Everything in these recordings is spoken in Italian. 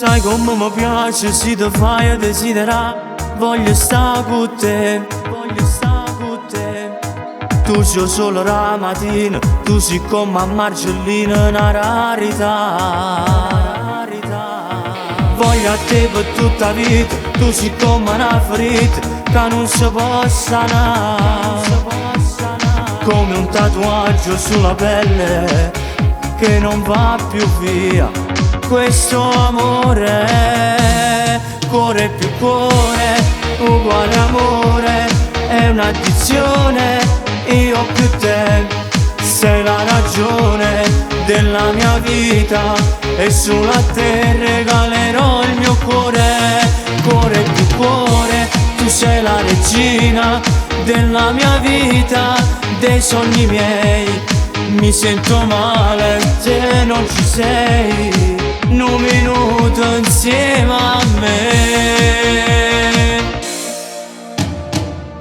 Sai come mi piace se ti fai desiderare. Voglio sta con te, voglio sta con te. Tu sei solo la mattina, tu sei come a Marcellina, una rarità. Voglio a te per tutta la vita, tu sei come una ferita che non si può sanare. Come un tatuaggio sulla pelle che non va più via. Questo amore, cuore più cuore, uguale amore, è un'addizione. Io più te, sei la ragione della mia vita, e solo a te regalerò il mio cuore. Cuore più cuore, tu sei la regina della mia vita, dei sogni miei. Mi sento male se non ci sei, un minuto insieme a me.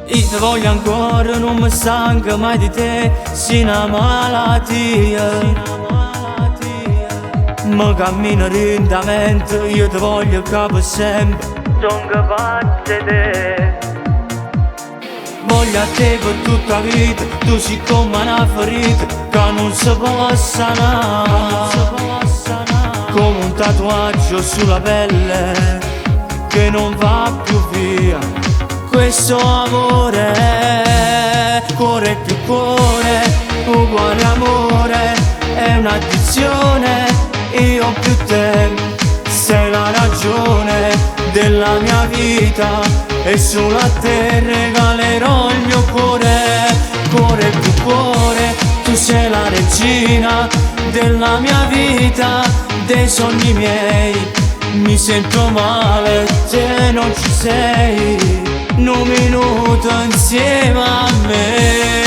Io ti voglio ancora, non mi stanco mai di te, sei una malattia. Mi cammino lentamente, io ti voglio capo sempre, sono capace di te. Voglio a te per tutta la vita, tu sei come una ferita che non si può sanare. Come un tatuaggio sulla pelle che non va più via. Questo amore, cuore più cuore, uguale amore, è un'addizione. Io più te, sei la ragione della mia vita, e solo a te regalerò il mio cuore. Cuore più cuore, tu sei la regina della mia vita, dei sogni miei. Mi sento male se non ci sei, un minuto insieme a me.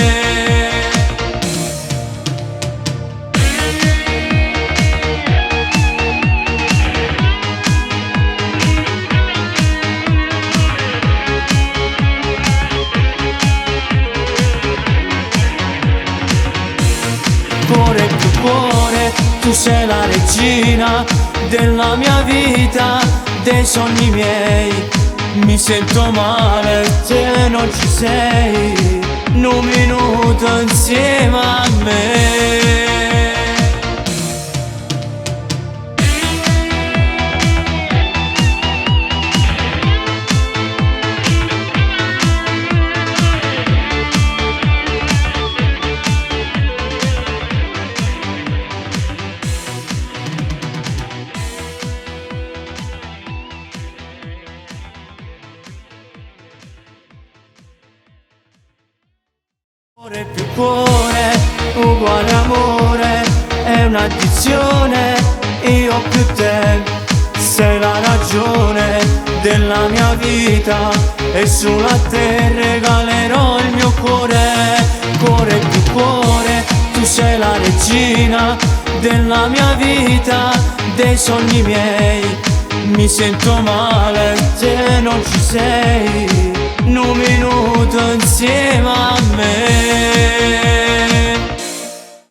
Cuore più cuore, tu sei la regina della mia vita, dei sogni miei. Mi sento male se non ci sei, un minuto insieme a me. Cuore più cuore, uguale amore, è un'addizione. Io più te, sei la ragione della mia vita, e solo a te regalerò il mio cuore. Cuore più cuore, tu sei la regina della mia vita, dei sogni miei. Mi sento male se non ci sei, un minuto insieme a me.